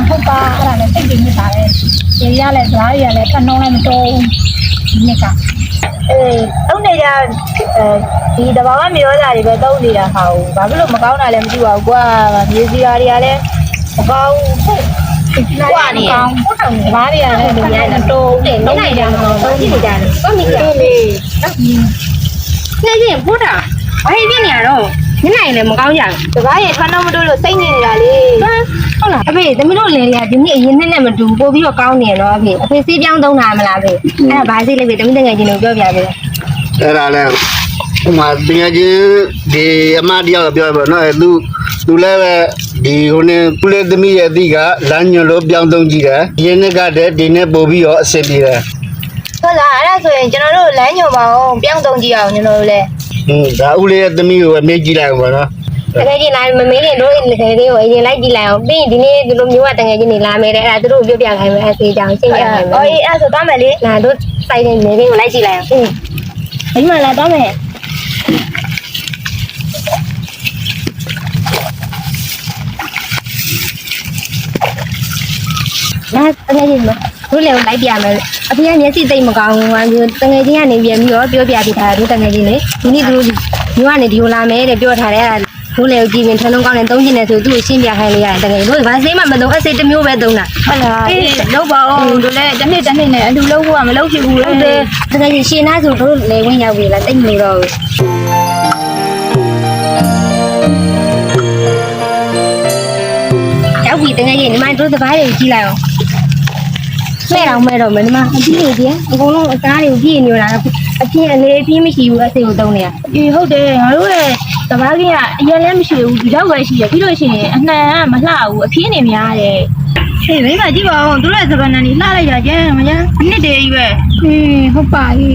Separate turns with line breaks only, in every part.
ဟုတ်ပါအဲ့ဒါလည်းစိတ်ကြီးနေတာလေရေရလဲဇလားရလဲခဏလုံးလည်းမတော်ဘူးဒီကတုံးနေကြဒီတဘာဝမျိုးသားတွေပဲတုံးနေတာဟာဘာဖြစ်လို့မကောင်းတာလဲမသိပါဘူးကွာမြေစီရာတွေကလည်းမကောင်းဘူးကွာနေဟုတ်တယ်ဘာတွေကလည်းလူများနေတော်တယ်နေနိုင်ကြမှာတော့ကြည့်နေကြတယ်ဟုတ်ပြီလေနေချင်းဘုရားဘာဖြစ်နေရတော့ညနေလည်းမကောင်းကြဘူးတကားရဲ့ထွန်းတော့မတို့လို့စိတ်နေနေတာလေဟုတ်လားအဖေသမီးတို့လေတွေကဒီနေ့အရင်နဲ့မတူပို့ပြီးတော့ကောင်းနေရတော့အဖေစေးပြောင်းသုံးတာမလားအဖေအဲ့ဒါဘာစေးလေးပဲသမီးတငယ်ချင်းတို့ပြောပြပေး
အဲ့ဒါလည်းဟိုမှာတငယ်ချင်းဒီအမတယောက်ပြောပြနော်သူလည်းပဲဒီဟိုနေကုလေသမီးရဲ့အသီးကလမ်းညွှန်လို့ပြောင်းသုံးကြည့်တယ်ဒီနေ့ကတည်းဒီနေ့ပို့ပြီးတော့အဆင်ပြေတယ်
ဟုတ်လားအဲ့ဒါဆိုရင်ကျွန်တော်တို့လမ်းညွှန်ပါအောင်ပြောင်းသုံးကြည့်အောင်ကျွန်တော်တို့လည်း
ဒါဦးလေးရဲ့သမီးကိုမေးကြည့်လိုက်ပါနော်
တကယ်ကြီးလာမမေးနဲ့တို့တကယ်လေးကိုအရင်လိုက်ကြည့်လိုက်အောင်ပြီးဒီနေ့ဒီလိုမျိုးကတကယ်ကြီးနေလာမယ်တဲ့အဲ့ဒါတို့ပြောပြခိုင်းမယ်အသေးချောင်းရှင်းပြခိုင်းမယ်အော်အေးအဲ့ဆိုသွားမယ်လေနာတို့စိုက်နေနေလေးကိုလိုက်ကြည့်လိုက်အောင်ဒီမှာလာသွားမယ်လာတကယ်ကြီးမတို့လည်းလိုက်ပြမယ်အဖေကမျက်စိသိမ့်မကောင်းဘူးမျိုးတကယ်ကြီးကနေပြန်ပြီးတော့ပြောပြပေးထားတယ်တို့တကယ်ကြီးလေဒီနေ့တို့မျိုးကနေဒီလိုလာမယ်တဲ့ပြောထားတယ်အဲ့ဒါတို့လည်းကြည့်ရင်ထန်းလုံးကောင်းနဲ့သုံးကျင်နေဆိုသူ့ကိုရှင်းပြခိုင်းလိုက်ရတယ်တကယ်တို့ဘာစိမ့်မှမသုံးအစိတ်တစ်မျိုးပဲသုံးတာဟုတ်လားအေးလောက်ပါအောင်တို့လည်းတစ်နှစ်နဲ့အလူလုံးဖို့ကမလုပ်ဖြစ်ဘူးဟုတ်တယ်တကယ်ကြီးရှင်းသားဆိုတို့လည်းဝင်ရောက်ပြီလားတိတ်မလို့တော့ရောက်ပြီတကယ်ကြီးညီမတို့တပားတွေကိုကြည့်လိုက်အောင်မဲ့တော့မဲ့တော့မင်းမအပြည့်ကြီးအကုန်လုံးအသားတွေကိုပြည့်နေလာအပြည့်အလေးအပြည့်မရှိဘူးအစိကိုတုံးနေရအေးဟုတ်တယ်ငါတို့ရဲ့တပားကြီးကအရင်လည်းမရှိဘူးဒီတော့ပဲရှိရပြီးလို့ရှိရင်အနှံကမလှဘူးအပြည့်နေများတယ်ဟေးမိမကြည့်ပါဦးတို့ရဲ့စပန်နန်ကြီးလှလိုက်ကြကျန်းမကျန်းနှစ်တည်းကြီးပဲဟုတ်ပါပြီ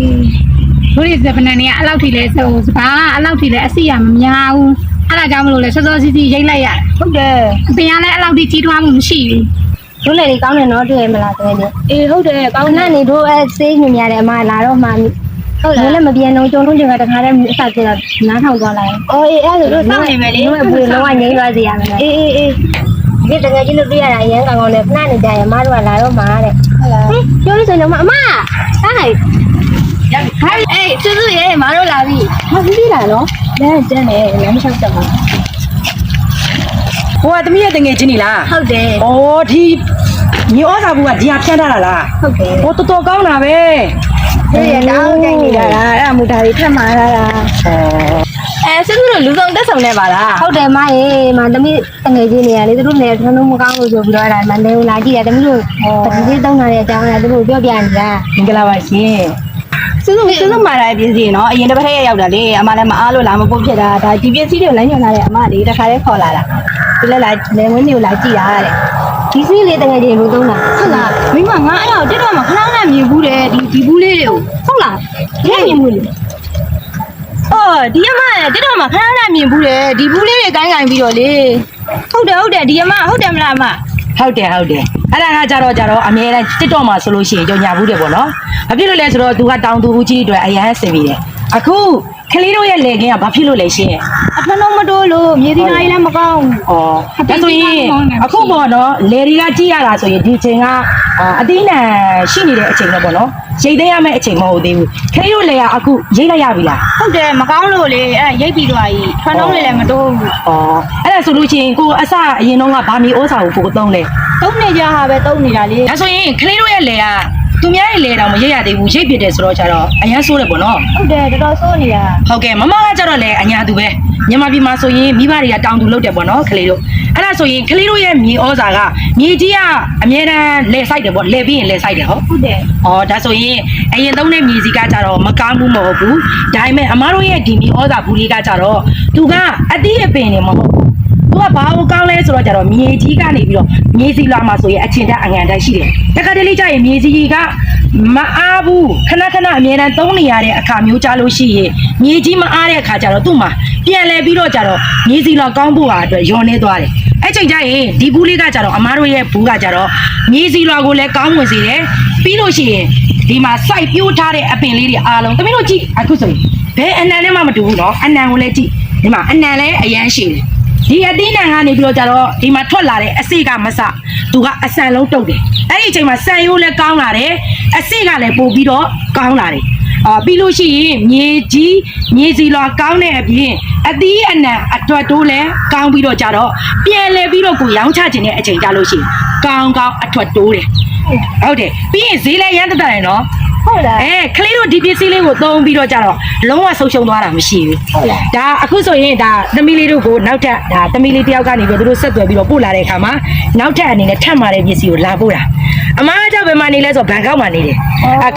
တို့ရဲ့စပန်နန်ကြီးကအလောက်ထိလဲဆိုစပါးအလောက်ထိလဲအစီရမများဘူးအဲ့ဒါကြောင့်မလို့လဲစောစောစီးစီးရိတ်လိုက်ရဟုတ်တယ်အပင်ကလည်းအလောက်ထိကြီးထွားမှုမရှိဘူးတို့လည်းကောင်းတယ်နော်တွေ့ရမလားတကယ်ကြီးအေးဟုတ်တယ်ကောင်းတဲ့နေတို့အဲစေးညွှန်ရတယ်အမလာတော့မှဟုတ်လားလည်းမပြန်တော့ကြုံလုံးကြကတခါတည်းအစပြေတော့နားထောင်သွားလိုက်အော်အေးအဲ့ဒါတို့စောင့်နေမယ်လေတို့ကဘူးလုံးဝငြိမ်းသွားစေရမယ်အေးဒီတကယ်ကြီးတို့တွေ့ရတာအရင်ကောင်လည်းခဏနေကြရအမတို့ကလာတော့မှာတဲ့ဟုတ်လားပြောလို့ဆိုရင်တော့အမဟိုင်းအေးသူရဲ့မတို့လာပြီဟာပြီးလာနော်လမ်းကျန်းနေလမ်းလျှောက်တက်မှာ
ဟိုကသမီးရဲ့တငယ်ချင်းနေလား
ဟုတ်တယ်
ဩဒီမြေဩစာဘူးကဒီဟာဖြန်းထားတာလား
ဟုတ်တယ်
ဟိုတော်တော်ကောင်းတာပဲ
ဒီရတောင်းကြိုက်နေတာလားအဲ့ဒါမူဒါတွေထက်မှာလာတာဆင်းတို့လူဆောင်တက်ဆောင်နေပါလားဟုတ်တယ်မရေမသမီးတငယ်ချင်းနေရလေသူတို့လည်းထုံးထုံးမကောင်းလို့ဆိုပြီးတော့အဲ့ဒါမနေဘူးလာကြည့်ရသမီးတို့ဒီလေးတောင်းလာတဲ့အကြောင်းကသူတို့ပြောပြနေတာ
မင်္ဂလာပါရှင်
စစုမာလာပြည့်စည်နော်အရင်တစ်ပတ်ရောက်တာလေအမလည်းမအားလို့လာမပုတ်ဖြစ်တာဒါဒီပြည့်စည်တွေလမ်းညွှန်လာတဲ့အမလေးတခါတည်းခေါ်လာတာသူလည်းလာလယ်ဝင်းမျိုးလာကြည့်တာတဲ့ဒီစည်းလေးတကယ်ကြီးလို့သုံးတာဟုတ်လားမိမငါအဲ့တော့တက်တော့မှခဏခဏမြင်ဘူးတယ်ဒီဘူးလေးတွေကိုဟုတ်လားဒီမြင်ဘူးလေအော်ဒီအမတက်တော့မှခဏခဏမြင်ဘူးတယ်ဒီဘူးလေးတွေကိုင်းပြီးတော့လေဟုတ်တယ်ဒီအမဟုတ်တယ်မလားအမ
ဟုတ်တယ်အဲ့ဒါကကြတော့အမြဲတမ်းတစ်တော့မှာဆိုလို့ရှိရင်ကြော်ညာဘူးတယ်ပေါ့နော်ဘာဖြစ်လို့လဲဆိုတော့သူကတောင်သူဦးကြီးတွေအရန်ဆင်ပြီးတယ်အခုကလေးတို့ရဲ့လေကင်းကဘာဖြစ်လို့လဲရှင်
အထလုံးမတိုးလို့မြေသီးသားကြီးလည်းမကောင်း
ဩဒါဆိုရင်အခုပေါ့နော်လေတွေကကြည့်ရတာဆိုရင်ဒီချိန်ကအသီးနှံရှိနေတဲ့အချိန်တော့ပေါ့နော်ရိတ်သိမ်းရမယ့်အချိန်မဟုတ်သေးဘူးကလေးတို့လေကအခုရိတ်လိုက်ရပြီလား
ဟုတ်တယ်မကောင်းလို့လေအဲ့ရိတ်ပြီးသွားပြီထွန်းလုံးလေးလည်းမတိုးဘူး
ဩအဲ့ဒါဆိုလို့ချင်းကိုအစအရင်တော့ကဗာမီဩစာကိုကိုသုံးလဲ
သုံးနေကြဟာပဲသုံးနေတာလေ
ဒါဆိုရင်ကလေးတို့ရဲ့လေကသူများရဲ့လေတောင်မရိတ်ရသေးဘူးရိတ်ပြစ်တယ်ဆိုတော့ကျတော့အရန်ဆိုးတယ်ပေါ့နော်
ဟုတ်တယ်တော်တော်ဆိုးနေတာ
ဟုတ်ကဲ့မမကကျတော့လေအညာသူပဲမြန်မာပြည်မှာဆိုရင်မိဘတွေကတောင်သူလုပ်တယ်ပေါ့နော်ကလေးတို့အဲ့ဒါဆိုရင်ကလေးတို့ရဲ့မြေဩဇာကမြေကြီးကအမြဲတမ်းလေဆိုင်တယ်ပေါ့လေပြီးရင်လေဆိုင်တယ်
ဟုတ်တယ်
ဩဒါဆိုရင်အရင်သုံးတဲ့မြေစီကကျတော့မကောင်းဘူးမဟုတ်ဘူးဒါပေမဲ့အမားတို့ရဲ့ဒီမြေဩဇာဘူးလေးကကျတော့သူကအတိအပင်နေမဟုတ်ဘူးသူကဘာလို့ကောင်းလဲဆိုတော့ကျတော့မြေကြီးကနေပြီးတော့မြေစီလာမှာဆိုရင်အချင်းတက်အငံတက်ရှိတယ်တခါတလေကျရင်မြေကြီးက မအားဘူးခဏခဏအမြဲတမ်းသုံးနေရတဲ့အခါမျိုးကြလို့ရှိရင်မြေကြီးမအားတဲ့အခါကျတော့သူ့မှာပြန်လဲပြီးတော့ကြတော့မြေစီလောကောင်းဖို့ဟာအတွက်ယွန်နေသွားတယ်အဲ့ချိန်ကျရင်ဒီဘူးလေးကကြတော့အမားတို့ရဲ့ဘူးကကြတော့မြေစီလောကိုလည်းကောင်းဝင်စေတယ်ပြီးလို့ရှိရင်ဒီမှာစိုက်ပြိုးထားတဲ့အပင်လေးတွေအားလုံးသမီးတို့ကြည့်အခုဆိုရင်ဘယ်အနံနဲ့မှမတူဘူးနော်အနံကိုလည်းကြည့်ဒီမှာအနံလည်းအရန်ရှိတယ်ဒီအသီးနှံကနေပြီးတော့ကြတော့ဒီမှာထွက်လာတဲ့အစိကမစသူကအဆန်လုံးတုတ်တယ်အဲ့ဒီအချိန်မှာဆန်ရိုးလည်းကောင်းလာတယ်အစိကလည်းပို့ပြီးတော့ကောင်းလာတယ်ပြီးလို့ရှိရင်မြေစီလွာကောင်းတဲ့အပြင်အသီးအနှံအထွတ်တိုးလည်းကောင်းပြီးတော့ကြတော့ပြန်လဲပြီးတော့ကိုရောင်းချခြင်းတဲ့အချိန်ကြလို့ရှိရင်ကောင်းအထွတ်တိုးတယ်ဟုတ်တယ်ပြီးရင်ဈေးလည်းရမ်းတတ်တယ်နော်ဟုတ်လားကလေးတို့ဒီပစ္စည်းလေးကိုသုံးပြီးတော့ကြတော့လုံးဝဆုံးရှုံးသွားတာမရှိဘူးဟုတ်လားဒါအခုဆိုရင်ဒါသမီးလေးတို့ကိုနောက်ထပ်ဒါသမီးလေးတယောက်ကနေပြီးတော့သူတို့ဆက်သွယ်ပြီးတော့ပို့လာတဲ့အခါမှာနောက်ထပ်အနေနဲ့ထပ်มาတဲ့ပစ္စည်းကိုလာပို့တာအမအကြောက်ပဲမှနေလဲဆိုဘန်ကောက်မှာနေတယ်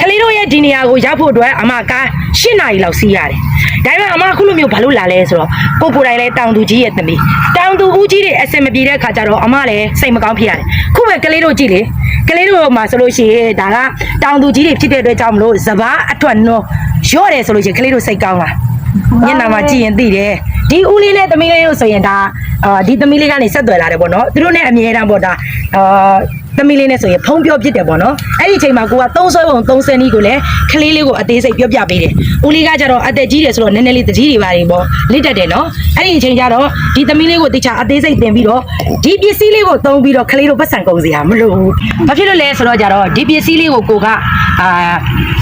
ကလေးတို့ရဲ့ဒီနေရာကိုရောက်ဖို့အတွက်အမကား8 နာရီလောက်စီးရတယ်ဒါပေမဲ့အမအခုလိုမျိုးဘာလို့လာလဲဆိုတော့ကိုယ်တိုင်လဲတောင်သူကြီးရဲ့သမီးတောင်သူဦးကြီးတွေအစင်မပြေတဲ့အခါကျတော့အမလည်းစိတ်မကောင်းဖြစ်ရတယ်ခုပဲကလေးတို့ကြည့်လေကလေးတို့မှာဆိုလို့ရှိရင်ဒါကတောင်သူကြီးတွေဖြစ်တဲ့အတွက်ကြောင့်မလို့စပားအထွက်နော်ရော့တယ်ဆိုလို့ရှိရင်ကလေးတို့စိတ်ကောင်းလားညနာမှာကြည့်ရင်သိတယ်ဒီဦးလေးနဲ့သမီးလေးတို့ဆိုရင်ဒါဒီသမီးလေးကနေဆက်သွယ်လာတယ်ပေါ့နော်သူတို့နဲ့အမြဲတမ်းပေါ့ဒါသမီးလေးနဲ့ဆိုရင်ဖုံးပြောဖြစ်တယ်ပေါ့နော်အဲ့ဒီအချိန်မှာကိုကသုံးဆွဲပုံ30နီးကိုလည်းကလေးလေးကိုအသေးစိတ်ပြောပြပေးတယ်ဦးလေးကကြတော့အသက်ကြီးတယ်ဆိုတော့နည်းနည်းလေးတကြီးတွေပါနေပေါ့လစ်တက်တယ်နော်အဲ့ဒီအချိန်ကျတော့ဒီသမီးလေးကိုတခြားအသေးစိတ်တင်ပြီးတော့ဒီပစ္စည်းလေးကိုသုံးပြီးတော့ကလေးတို့ပတ်စံကုန်စရာမလိုဘူးဘာဖြစ်လို့လဲဆိုတော့ကြတော့ဒီပစ္စည်းလေးကိုက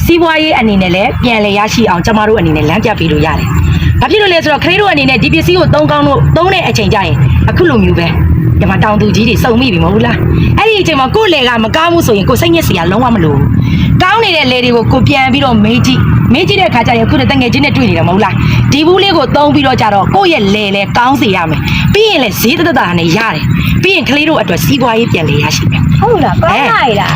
စီးပွားရေးအနေနဲ့လည်းပြန်လည်ရရှိအောင်ကျမတို့အနေနဲ့လမ်းပြပေးလို့ရတယ်ဘာဖြစ်လို့လဲဆိုတော့ကလေးတို့အနေနဲ့ဒီပစ္စည်းကိုသုံးတဲ့အချိန်ကျရင်အခုလိုမျိုးပဲဒီမှာတောင်သူကြီးတွေစုံမိပြီမဟုတ်လားအဲ့ဒီအချိန်မှာကိုယ့်လေကမကောင်းဘူးဆိုရင်ကိုယ်စိတ်ညစ်စရာလုံးဝမလိုဘူးကောင်းနေတဲ့လေတွေကိုကိုပြန်ပြီးတော့မေးကြည့်တဲ့အခါကျရင်ခုတငယ်ချင်းနဲ့တွေ့နေတယ်မဟုတ်လားဒီဘူးလေးကိုသုံးပြီးတော့ကြတော့ကိုယ့်ရဲ့လေလဲကောင်းစေရမယ်ပြီးရင်လဲဈေးသက်သာနဲ့ရတယ်ပြီးရင်ကလေးတို့အတွက်စီးပွားရေးပြန်လေရရှိမယ်
ဟုတ်လားကောင်းလိုက်လား